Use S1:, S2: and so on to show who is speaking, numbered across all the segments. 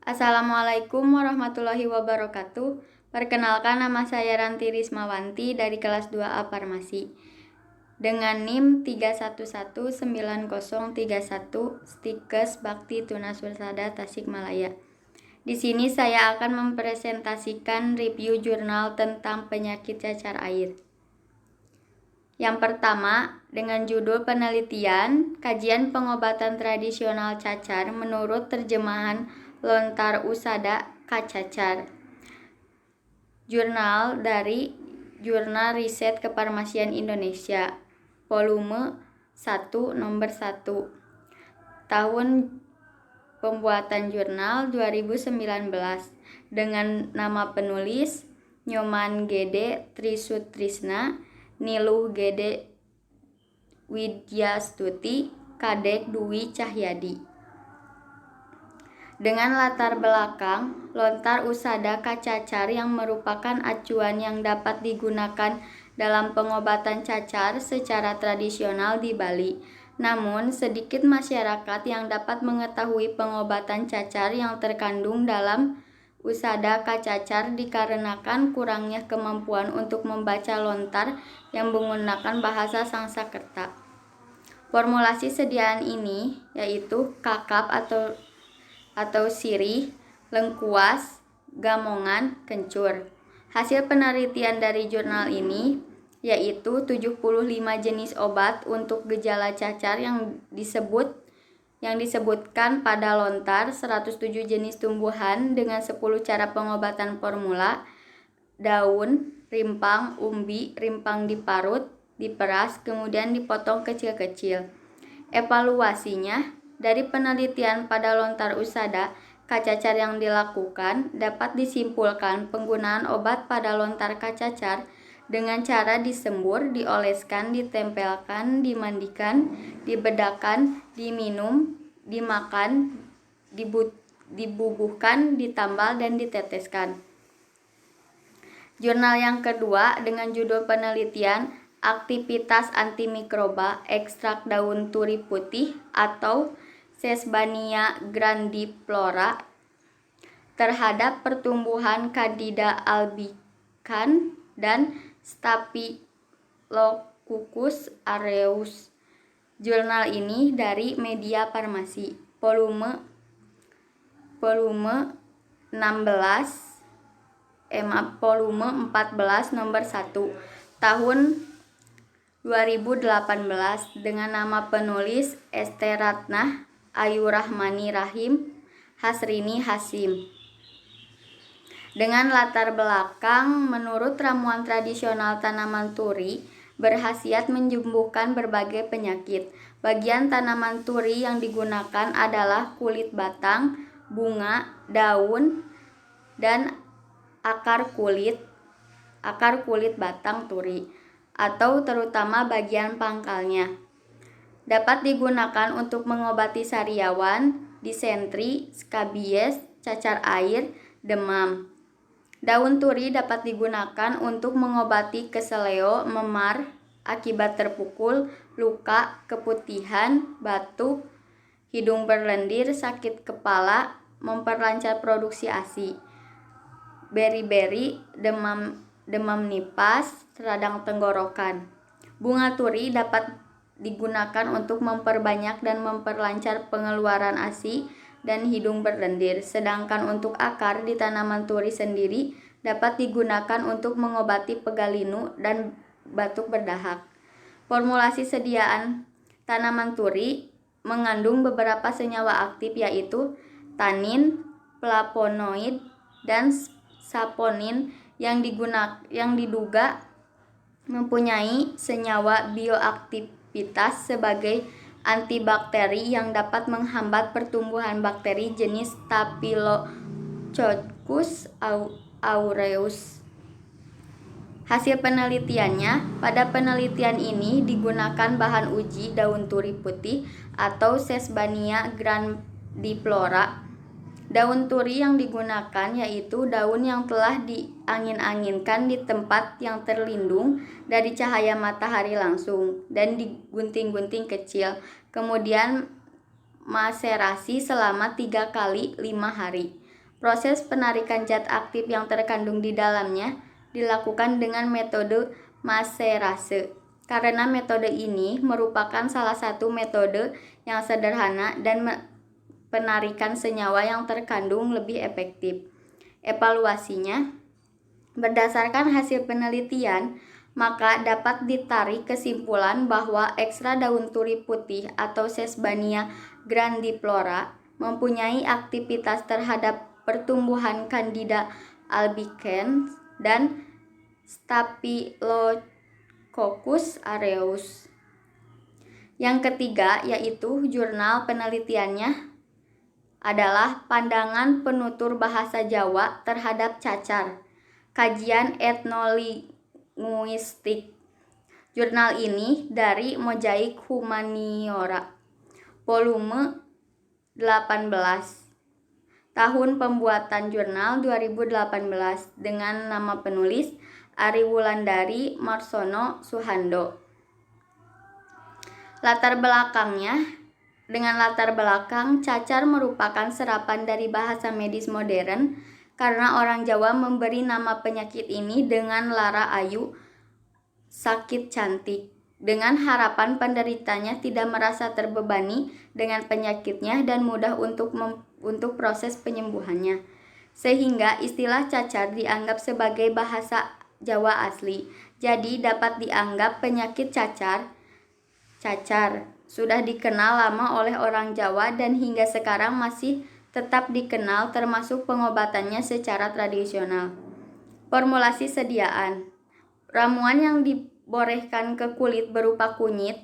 S1: Assalamualaikum warahmatullahi wabarakatuh. Perkenalkan, nama saya Ranti Rismawanti dari kelas 2A Farmasi. Dengan NIM 3119031 Stikes Bakti Tunas Persada Tasikmalaya. Di sini saya akan mempresentasikan review jurnal tentang penyakit cacar air. Yang pertama, dengan judul penelitian, kajian pengobatan tradisional cacar menurut terjemahan Lontar Usada Kacacar. Jurnal dari Jurnal Riset Kefarmasian Indonesia, volume 1 nomor 1. Tahun pembuatan jurnal 2019 dengan nama penulis Nyoman Gede Trisutrisna, Niluh Gede Widyastuti, Kadek Dwi Cahyadi. Dengan latar belakang Lontar Usada Kacacar yang merupakan acuan yang dapat digunakan dalam pengobatan cacar secara tradisional di Bali. Namun, sedikit masyarakat yang dapat mengetahui pengobatan cacar yang terkandung dalam Usada Kacacar dikarenakan kurangnya kemampuan untuk membaca lontar yang menggunakan bahasa Sanskerta. Formulasi sediaan ini yaitu kakap atau sirih, lengkuas, gamongan, kencur. Hasil penelitian dari jurnal ini yaitu 75 jenis obat untuk gejala cacar yang disebutkan pada lontar, 107 jenis tumbuhan dengan 10 cara pengobatan formula, daun, rimpang, umbi, rimpang diparut, diperas, kemudian dipotong kecil-kecil. Evaluasinya, dari penelitian pada lontar usada kacacar yang dilakukan, dapat disimpulkan penggunaan obat pada lontar kacacar dengan cara disembur, dioleskan, ditempelkan, dimandikan, dibedakan, diminum, dimakan, dibubuhkan, ditambal, dan diteteskan. Jurnal yang kedua dengan judul penelitian aktivitas antimikroba ekstrak daun turi putih atau Sesbania grandiflora terhadap pertumbuhan Candida albicans dan Staphylococcus aureus. Jurnal ini dari Media Farmasi, volume 14 nomor 1, tahun 2018 dengan nama penulis Ester Ratnah Ayu Rahmani Rahim Hasrini Hasim. Dengan latar belakang, menurut ramuan tradisional tanaman turi berhasiat menyembuhkan berbagai penyakit. Bagian tanaman turi yang digunakan adalah kulit batang, bunga, daun, dan akar kulit batang turi, atau terutama bagian pangkalnya. Dapat digunakan untuk mengobati sariawan, disentri, skabies, cacar air, demam. Daun turi dapat digunakan untuk mengobati keseleo, memar akibat terpukul, luka, keputihan, batuk, hidung berlendir, sakit kepala, memperlancar produksi ASI. Beri-beri, demam nipas, radang tenggorokan. Bunga turi dapat digunakan untuk memperbanyak dan memperlancar pengeluaran ASI dan hidung berlendir. Sedangkan untuk akar di tanaman turi sendiri dapat digunakan untuk mengobati pegalinu dan batuk berdahak. Formulasi sediaan tanaman turi mengandung beberapa senyawa aktif yaitu tanin, flavonoid, dan saponin yang diduga mempunyai senyawa bioaktivitas sebagai antibakteri yang dapat menghambat pertumbuhan bakteri jenis Staphylococcus aureus. Hasil penelitiannya, pada penelitian ini digunakan bahan uji daun turi putih atau Sesbania grandiflora. Daun turi yang digunakan yaitu daun yang telah diangin-anginkan di tempat yang terlindung dari cahaya matahari langsung dan digunting-gunting kecil, kemudian maserasi selama 3 kali 5 hari. Proses penarikan zat aktif yang terkandung di dalamnya dilakukan dengan metode maserase. Karena metode ini merupakan salah satu metode yang sederhana dan penarikan senyawa yang terkandung lebih efektif. Evaluasinya, berdasarkan hasil penelitian, maka dapat ditarik kesimpulan bahwa ekstra daun turi putih atau Sesbania grandiflora mempunyai aktivitas terhadap pertumbuhan Candida albicans dan Staphylococcus aureus. Yang ketiga yaitu jurnal penelitiannya adalah Pandangan Penutur Bahasa Jawa terhadap Cacar, Kajian Etnolinguistik. Jurnal ini dari Mozaik Humaniora, volume 18. Tahun pembuatan jurnal 2018 dengan nama penulis Ari Wulandari Marsono Suhando. Latar belakangnya, dengan latar belakang cacar merupakan serapan dari bahasa medis modern karena orang Jawa memberi nama penyakit ini dengan lara ayu, sakit cantik, dengan harapan penderitanya tidak merasa terbebani dengan penyakitnya dan mudah untuk proses penyembuhannya. Sehingga istilah cacar dianggap sebagai bahasa Jawa asli. Jadi dapat dianggap penyakit cacar sudah dikenal lama oleh orang Jawa dan hingga sekarang masih tetap dikenal termasuk pengobatannya secara tradisional. Formulasi sediaan. Ramuan yang diborehkan ke kulit berupa kunyit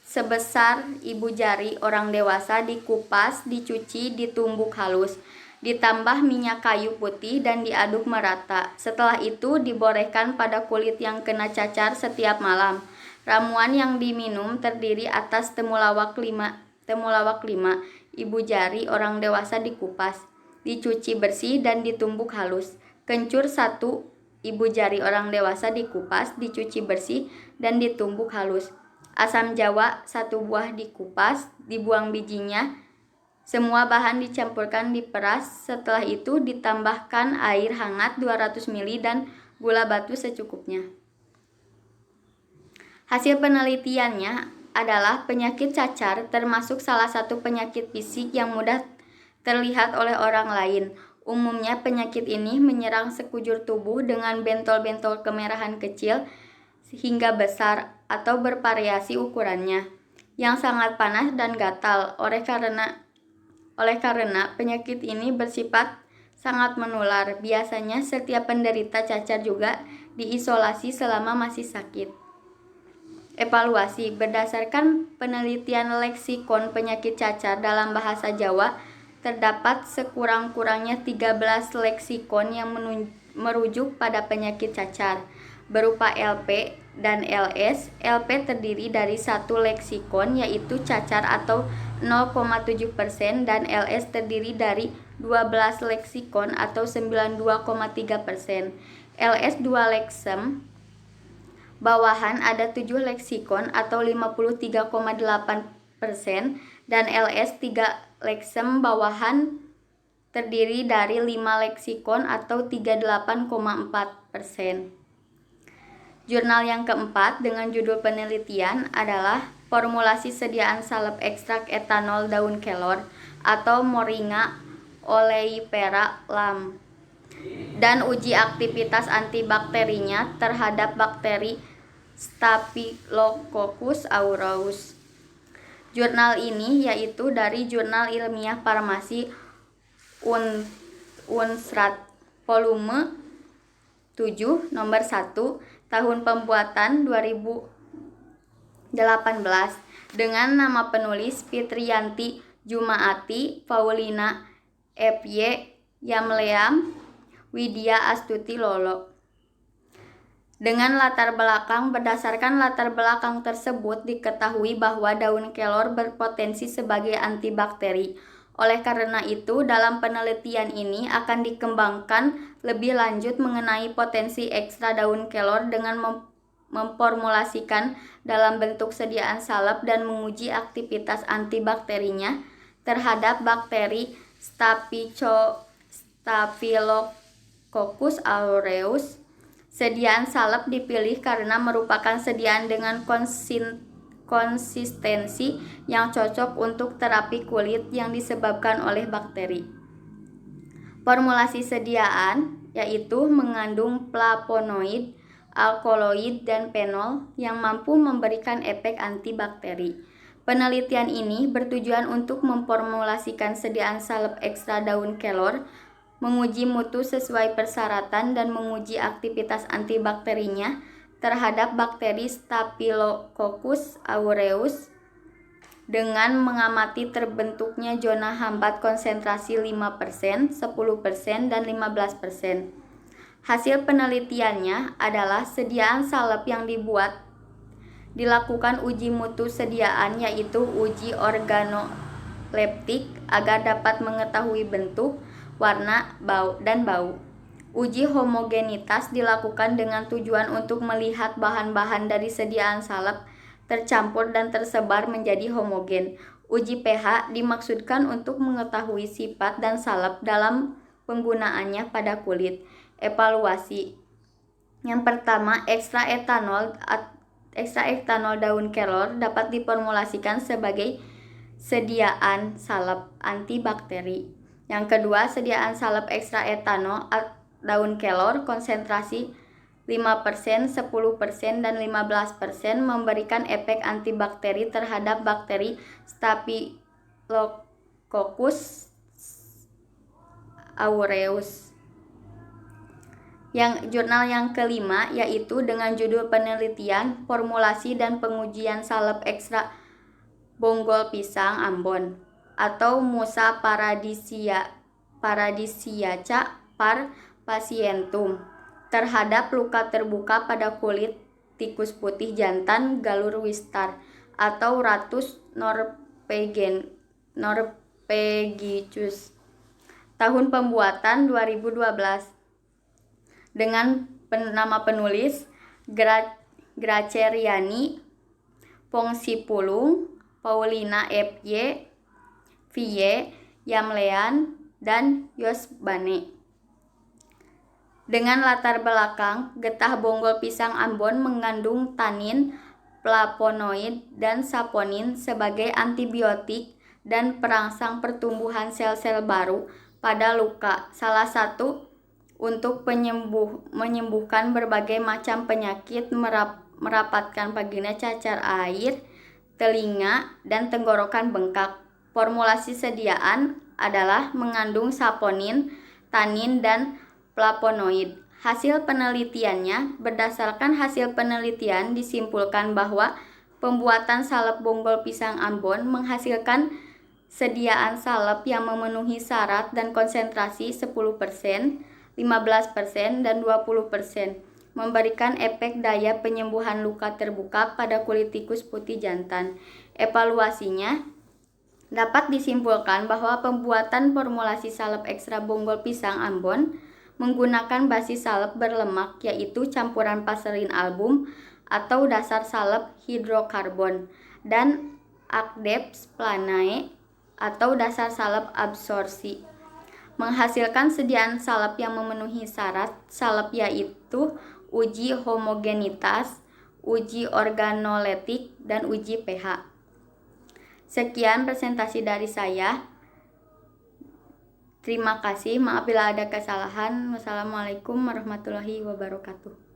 S1: sebesar ibu jari orang dewasa dikupas, dicuci, ditumbuk halus, ditambah minyak kayu putih dan diaduk merata. Setelah itu diborehkan pada kulit yang kena cacar setiap malam. Ramuan yang diminum terdiri atas temulawak 5 ibu jari orang dewasa dikupas, dicuci bersih dan ditumbuk halus. Kencur 1 ibu jari orang dewasa dikupas, dicuci bersih dan ditumbuk halus. Asam jawa 1 buah dikupas, dibuang bijinya. Semua bahan dicampurkan diperas, setelah itu ditambahkan air hangat 200 ml dan gula batu secukupnya. Hasil penelitiannya adalah penyakit cacar termasuk salah satu penyakit fisik yang mudah terlihat oleh orang lain. Umumnya penyakit ini menyerang sekujur tubuh dengan bentol-bentol kemerahan kecil hingga besar atau bervariasi ukurannya, yang sangat panas dan gatal. Oleh karena penyakit ini bersifat sangat menular, biasanya setiap penderita cacar juga diisolasi selama masih sakit. Evaluasi. Berdasarkan penelitian leksikon penyakit cacar dalam bahasa Jawa, terdapat sekurang-kurangnya 13 leksikon yang merujuk pada penyakit cacar, berupa LP dan LS. LP terdiri dari 1 leksikon yaitu cacar atau 0,7% dan LS terdiri dari 12 leksikon atau 92,3%. LS 2 leksem, bawahan ada 7 leksikon atau 53,8% dan LS 3 leksem bawahan terdiri dari 5 leksikon atau 38,4%. Jurnal yang keempat dengan judul penelitian adalah Formulasi Sediaan Salep Ekstrak Etanol Daun Kelor atau Moringa oleifera Lam dan uji aktivitas antibakterinya terhadap bakteri Staphylococcus aureus. Jurnal ini yaitu dari Jurnal Ilmiah Farmasi Unsrat, volume 7 nomor 1, tahun pembuatan 2018 dengan nama penulis Fitriyanti Jumaati, Paulina F.Y. Yamleam, Widya Astuti Lolo. Dengan latar belakang, berdasarkan latar belakang tersebut diketahui bahwa daun kelor berpotensi sebagai antibakteri. Oleh karena itu, dalam penelitian ini akan dikembangkan lebih lanjut mengenai potensi ekstra daun kelor dengan memformulasikan dalam bentuk sediaan salep dan menguji aktivitas antibakterinya terhadap bakteri Staphylococcus aureus. Sediaan salep dipilih karena merupakan sediaan dengan konsistensi yang cocok untuk terapi kulit yang disebabkan oleh bakteri. Formulasi sediaan yaitu mengandung flavonoid, alkaloid, dan fenol yang mampu memberikan efek antibakteri. Penelitian ini bertujuan untuk memformulasikan sediaan salep ekstra daun kelor, menguji mutu sesuai persyaratan, dan menguji aktivitas antibakterinya terhadap bakteri Staphylococcus aureus dengan mengamati terbentuknya zona hambat konsentrasi 5%, 10%, dan 15%. Hasil penelitiannya adalah sediaan salep yang dilakukan uji mutu sediaan, yaitu uji organoleptik agar dapat mengetahui bentuk, warna, dan bau. Uji homogenitas dilakukan dengan tujuan untuk melihat bahan-bahan dari sediaan salep tercampur dan tersebar menjadi homogen. Uji pH dimaksudkan untuk mengetahui sifat dan salep dalam penggunaannya pada kulit. Evaluasi. Yang pertama, ekstra etanol daun kelor dapat diformulasikan sebagai sediaan salep antibakteri. Yang kedua, sediaan salep ekstra etanol daun kelor konsentrasi 5%, 10%, dan 15% memberikan efek antibakteri terhadap bakteri Staphylococcus aureus. Jurnal yang kelima yaitu dengan judul penelitian, formulasi, dan pengujian salep ekstra bonggol pisang Ambon atau Musa paradisiaca var patientum terhadap luka terbuka pada kulit tikus putih jantan Gallur Wistar atau Rattus norvegicus. Tahun pembuatan 2012. Dengan nama penulis Graceriani, Pongsipulung, Paulina F.Y., Vie, Yamlean, dan Yosbane. Dengan latar belakang, getah bonggol pisang Ambon mengandung tanin, flavonoid, dan saponin sebagai antibiotik dan perangsang pertumbuhan sel-sel baru pada luka. Salah satu untuk menyembuhkan berbagai macam penyakit merapatkan vagina, cacar air, telinga, dan tenggorokan bengkak. Formulasi sediaan adalah mengandung saponin, tanin, dan flavonoid. Berdasarkan hasil penelitian disimpulkan bahwa pembuatan salep bonggol pisang Ambon menghasilkan sediaan salep yang memenuhi syarat dan konsentrasi 10%, 15%, dan 20%, memberikan efek daya penyembuhan luka terbuka pada kulit tikus putih jantan. Evaluasinya dapat disimpulkan bahwa pembuatan formulasi salep ekstra bonggol pisang Ambon menggunakan basis salep berlemak, yaitu campuran paserin album atau dasar salep hidrokarbon, dan Acdeps planae atau dasar salep absorpsi, menghasilkan sediaan salep yang memenuhi syarat salep, yaitu uji homogenitas, uji organoleptik, dan uji pH. Sekian presentasi dari saya. Terima kasih. Maaf bila ada kesalahan. Wassalamualaikum warahmatullahi wabarakatuh.